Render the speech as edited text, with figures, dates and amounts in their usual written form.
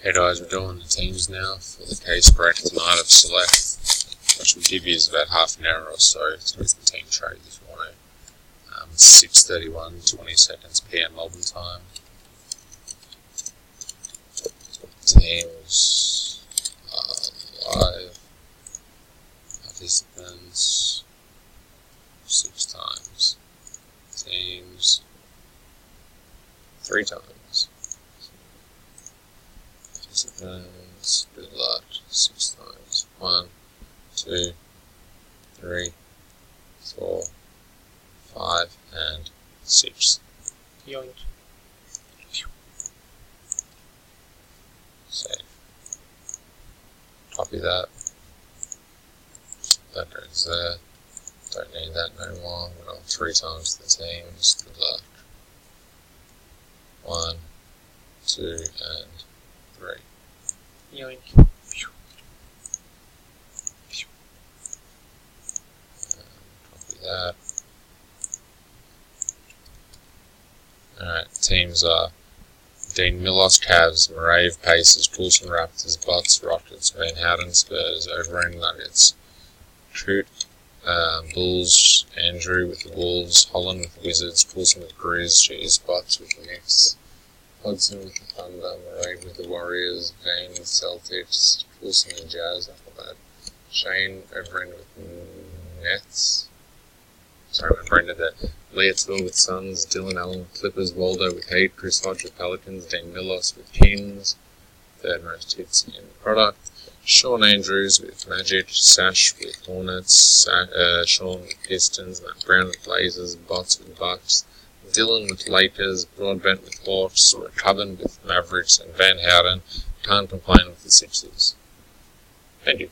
Hey guys, we're doing the teams now for the case break tonight of Select, which will give you about half an hour or so to with the team trade if you want to. 6:31, 20 seconds PM Melbourne time. Teams live. Participants 6 times. Teams 3 times. Participants, good luck, 6 times. 1, 2, 3, 4, 5, and 6. Yoink. Save. Copy that. That goes there. Don't need that no more. We're on 3 times the teams. Good luck. 1, 2, and 3. Yoink. Copy that. Alright, teams are Dean Millos, Cavs, Marave, Pacers, Coulson, Raptors, Bucks, Rockets, Van Houten, Spurs, Overend, Nuggets, Troot, Bulls, Andrew with the Wolves, Holland with the Wizards, Coulson with the Grizz, Bucks with the Knicks, Hudson with the Thunder, Marave with the Warriors, Van with Celtics, Coulson with Jazz, after that, Shane, Overend with Nets, sorry, my brain did that. Leotville with Suns, Dylan Allen with Clippers, Waldo with Heat, Chris Hodge with Pelicans, Dean Millos with Kings, third most hits in the product, Sean Andrews with Magic, Sash with Hornets, Sean with Pistons, Matt Brown with Blazers, Bots with Bucks, Dylan with Lakers, Broadbent with Hawks, McCubbin with Mavericks, and Van Houten can't complain with the Sixers. Thank you.